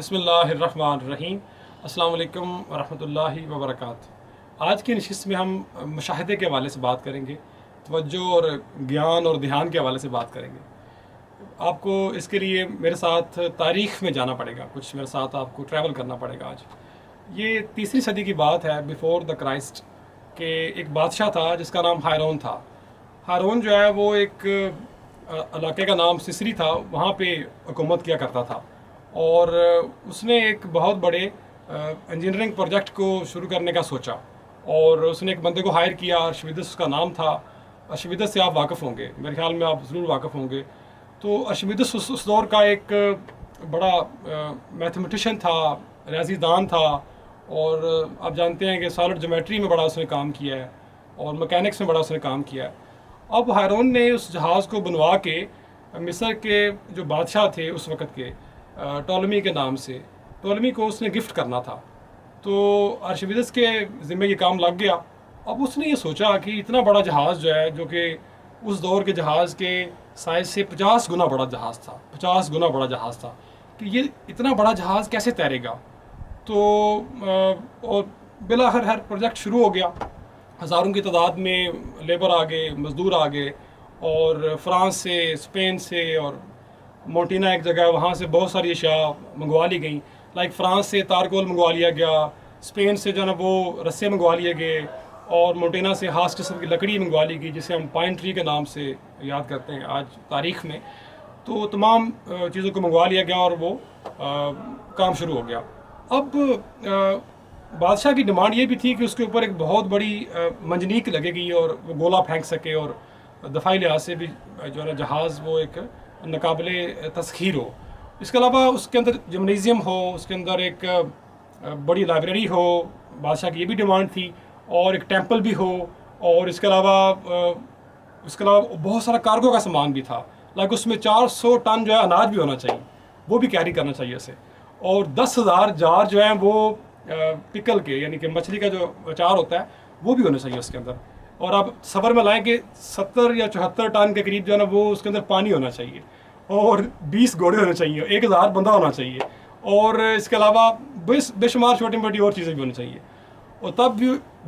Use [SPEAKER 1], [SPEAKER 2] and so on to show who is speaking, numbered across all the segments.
[SPEAKER 1] बिस्मिल्लाहिर्रहमानिर्रहीम। अस्सलाम वालेकुम वरहमतुल्लाहि वबरकातुहू। आज की नशिस्त में हम मुशाहिदे के हवाले से बात करेंगे, तवज्जो और ज्ञान और ध्यान के हवाले से बात करेंगे। आपको इसके लिए मेरे साथ तारीख़ में जाना पड़ेगा, कुछ मेरे साथ आपको ट्रैवल करना पड़ेगा। आज ये 3री सदी की बात है, बिफ़ोर द क्राइस्ट, के एक बादशाह था जिसका नाम हारून था। हारून जो है वो एक इलाके का नाम सिसरी था, वहाँ पे हुकूमत किया करता था और उसने एक बहुत बड़े इंजीनियरिंग प्रोजेक्ट को शुरू करने का सोचा और उसने एक बंदे को हायर किया। आर्शिमीदेस उसका नाम था। आर्शिमीदेस से आप वाकिफ़ होंगे, मेरे ख्याल में आप ज़रूर वाकिफ़ होंगे। तो आर्शिमीदेस उस दौर का एक बड़ा मैथमेटिशियन था, रियाज़ीदान था और आप जानते हैं कि सॉलिड ज्योमेट्री में बड़ा उसने काम किया है और मैकेनिक्स में बड़ा उसने काम किया है। अब हारून ने उस जहाज़ को बनवा के मिस्र के जो बादशाह थे उस वक़्त के, टॉलमी के नाम से, टॉलमी को उसने गिफ्ट करना था। तो आर्शिमीदेस के ज़िम्मे ये काम लग गया। अब उसने ये सोचा कि इतना बड़ा जहाज़ जो है, जो कि उस दौर के जहाज़ के साइज़ से 50 गुना बड़ा जहाज़ था, 50 गुना बड़ा जहाज़ था, कि ये इतना बड़ा जहाज़ कैसे तैरेगा। तो और बिलाखिर हर प्रोजेक्ट शुरू हो गया। हज़ारों की तादाद में लेबर आ गए, मज़दूर आ गए और फ्रांस से, स्पेन से और मोंटीना एक जगह, वहाँ से बहुत सारी अशिया मंगवा ली गई। लाइक फ़्रांस से तारकोल मंगवा लिया गया, स्पेन से जो है ना वो रस्से मंगवा लिए गए और मोंटीना से हास किस्म की लकड़ी मंगवा ली गई, जिसे हम पाइन ट्री के नाम से याद करते हैं आज तारीख़ में। तो तमाम चीज़ों को मंगवा लिया गया और वो काम शुरू हो गया। अब बादशाह की डिमांड ये भी थी कि उसके ऊपर एक बहुत बड़ी मंजनीक लगेगी और वो गोला फेंक सके और दफ़ाई लिहाज से भी जो है ना जहाज़ वो एक नाकाबिले तस्खीर हो। इसके अलावा उसके अंदर जिम्नेज़ियम हो, उसके अंदर एक बड़ी लाइब्रेरी हो, बादशाह की ये भी डिमांड थी, और एक टेंपल भी हो, और इसके अलावा बहुत सारा कार्गो का सामान भी था। लाइक उसमें 400 टन जो है अनाज भी होना चाहिए, वो भी कैरी करना चाहिए उसे, और 10,000 जार जो हैं वो पिकल के, यानी कि मछली का जो अचार होता है वो भी होना चाहिए उसके अंदर। और आप सफ़र में लाएँ कि 70 या 74 टन के करीब जो है ना वो उसके अंदर पानी होना चाहिए, और 20 घोड़े होने चाहिए, 1000 बंदा होना चाहिए, और इसके अलावा बेशुमार छोटी मोटी और चीज़ें भी होनी चाहिए, और तब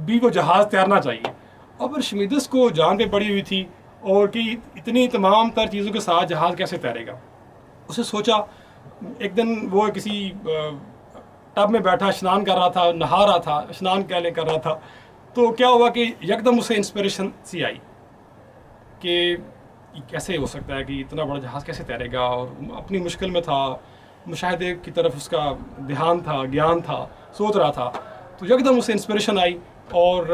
[SPEAKER 1] भी वो जहाज़ तैरना चाहिए। अब आर्शिमीदेस को जान पे पड़ी हुई थी और कि इतनी तमाम तर चीज़ों के साथ जहाज़ कैसे तैरेगा। उसे सोचा, एक दिन वो किसी टब में बैठा स्नान कर रहा था, नहा रहा था, स्नान कर रहा था, तो क्या हुआ कि यकदम उसे इंस्पिरेशन सी आई कि कैसे हो सकता है कि इतना बड़ा जहाज़ कैसे तैरेगा, और अपनी मुश्किल में था, मुशाहिदे की तरफ उसका ध्यान था, ज्ञान था, सोच रहा था। तो यकदम उसे इंस्पिरेशन आई और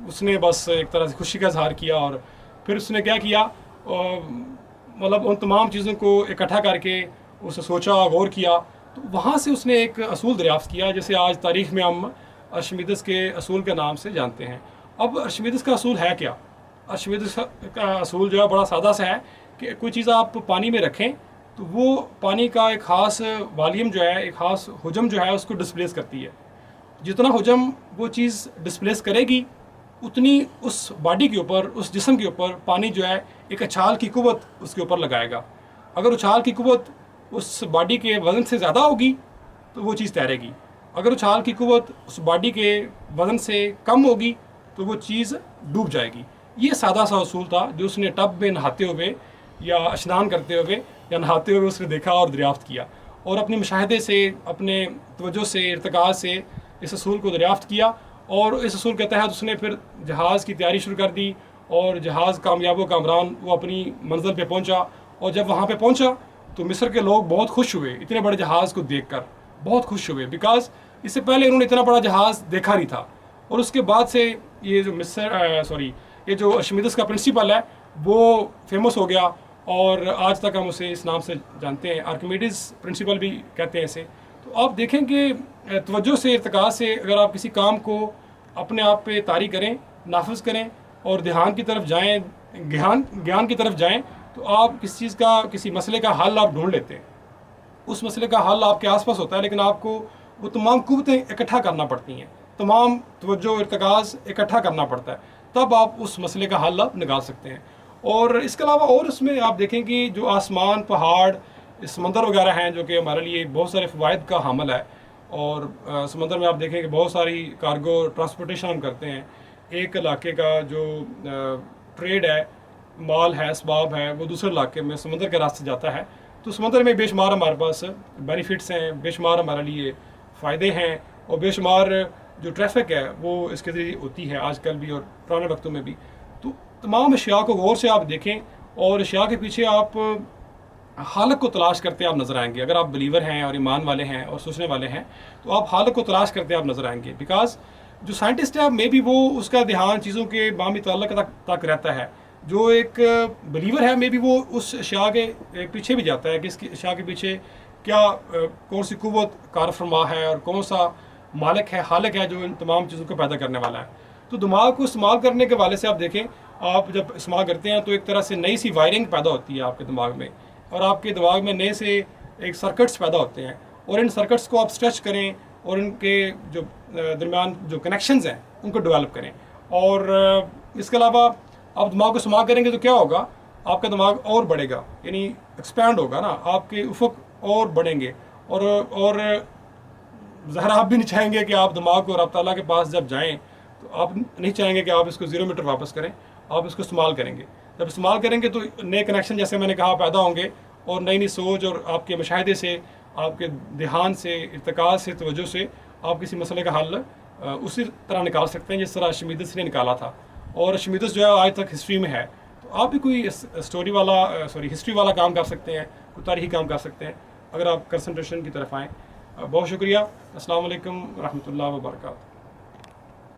[SPEAKER 1] उसने बस एक तरह से खुशी का इजहार किया, और फिर उसने क्या किया, मतलब उन तमाम चीज़ों को इकट्ठा करके उसे सोचा, गौर किया। तो वहाँ से उसने एक असूल दरियाफ्त किया, जैसे आज तारीख़ में हम आर्शिमीदेस के असूल के नाम से जानते हैं। अब आर्शिमीदेस का असूल है क्या? आर्शिमीदेस का असूल जो है बड़ा सादा सा है कि कोई चीज़ आप पानी में रखें तो वो पानी का एक ख़ास वॉल्यूम जो है, एक ख़ास हुजम जो है उसको डिस्प्लेस करती है। जितना हुजम वो चीज़ डिस्प्लेस करेगी उतनी उस बॉडी के ऊपर, उस जिस्म के ऊपर पानी जो है एक उछाल की कुव्वत उसके ऊपर लगाएगा। अगर उछाल की कुव्वत उस बॉडी के वज़न से ज़्यादा होगी तो वो चीज़ तैरेगी। अगर उछाल की कुव्वत उस बॉडी के वज़न से कम होगी तो वो चीज़ डूब जाएगी। ये सादा सा उसूल था जो उसने टब में नहाते हुए या स्नान करते हुए या नहाते हुए उसने देखा और दरियाफ्त किया, और अपने मुशाहिदे से, अपने तवज्जो से, इर्तिकाज़ से इस असूल को दरियाफ्त किया, और इस असूल के तहत उसने फिर जहाज़ की तैयारी शुरू कर दी, और जहाज़ कामयाब कामरान वो अपनी मंजिल पे पहुंचा। और जब वहाँ पे पहुंचा तो मिस्र के लोग बहुत खुश हुए, इतने बड़े जहाज़ को देखकर बहुत खुश हुए, बिकॉज़ इससे पहले उन्होंने इतना बड़ा जहाज़ देखा नहीं था। और उसके बाद से ये जो ये जो आर्शिमीदेस का प्रिंसिपल है वो फेमस हो गया, और आज तक हम उसे इस नाम से जानते हैं, आर्किमिडीज प्रिंसिपल भी कहते हैं इसे। तो आप देखें कि तवज्जो से, इर्तिकाज़ से अगर आप किसी काम को अपने आप पे तारी करें, नाफिज करें और ध्यान की तरफ जाएँ, ज्ञान की तरफ जाएँ, तो आप किसी चीज़ का, किसी मसले का हल आप ढूंढ लेते हैं। उस मसले का हल आपके आसपास होता है, लेकिन आपको वो तमाम कुव्वतें इकट्ठा करना पड़ती हैं, तमाम तवज्जो, इर्तिकाज़ इकट्ठा करना पड़ता है, तब आप उस मसले का हल आप निकाल सकते हैं। और इसके अलावा और उसमें आप देखें कि जो आसमान, पहाड़, इस समंदर वगैरह हैं जो कि हमारे लिए बहुत सारे फ़वाइद का हामिल है। और समंदर में आप देखें कि बहुत सारी कार्गो ट्रांसपोर्टेशन हम करते हैं। एक इलाके का जो ट्रेड है, माल है, असबाब है, वो दूसरे इलाके में समंदर के रास्ते जाता है। तो समंदर में बेशुमार हमारे पास बेनिफिट्स हैं, बेशुमार हमारे लिए फ़ायदे हैं, और बेशुमार जो ट्रैफिक है वो इसके ज़रिए होती है आजकल भी और पुराने वक्तों में भी। तो तमाम अशिया को गौर से आप देखें, और अशिया के पीछे आप हालत को तलाश करते आप नज़र आएंगे। अगर आप बिलीवर हैं और ईमान वाले हैं और सोचने वाले हैं, तो आप हालत को तलाश करते आप नज़र आएंगे। बिकॉज जो साइंटिस्ट है, मे बी वो उसका ध्यान चीज़ों के बामी ताल्लुक तक रहता है। जो एक बिलीवर है, मे बी वो उस अशिया के पीछे भी जाता है कि इसकी अशिया के पीछे क्या कौन सी कुव्वत कारफरमा है और कौन सा मालिक है, खालिक है जो इन तमाम चीज़ों को पैदा करने वाला है। तो दिमाग को इस्तेमाल करने के वाले से आप देखें, आप जब इस्तेमाल करते हैं तो एक तरह से नई सी वायरिंग पैदा होती है आपके दिमाग में, और आपके दिमाग में नए से एक सर्किट्स पैदा होते हैं। और इन सर्किट्स को आप स्ट्रेच करें और इनके जो दरमियान जो कनेक्शंस हैं उनको डेवलप करें। और इसके अलावा आप दिमाग को इस्तेमाल करेंगे तो क्या होगा, आपका दिमाग और बढ़ेगा, यानी एक्सपैंड होगा ना, आपके उफक और बढ़ेंगे। और ज़ाहिर आप भी नहीं चाहेंगे कि आप दिमाग को रब ताला के पास जब जाएं तो आप नहीं चाहेंगे कि आप इसको 0 मीटर वापस करें। आप इसको इस्तेमाल करेंगे, जब इस्तेमाल करेंगे तो नए कनेक्शन जैसे मैंने कहा पैदा होंगे, और नई नई सोच और आपके मुशाहिदे से, आपके ध्यान से, इर्तिकाज से, तवज्जो से आप किसी मसले का हल उसी तरह निकाल सकते हैं जिस तरह आर्किमिडीज ने निकाला था। और आर्किमिडीज जो है आज तक हिस्ट्री में है। तो आप भी कोई हिस्ट्री वाला काम कर सकते हैं, कोई तारीखी काम कर सकते हैं, अगर आप कंसंट्रेशन की तरफ आएँ। बहुत शुक्रिया। अस्सलाम वालेकुम रहमतुल्लाहि व बरकातहू।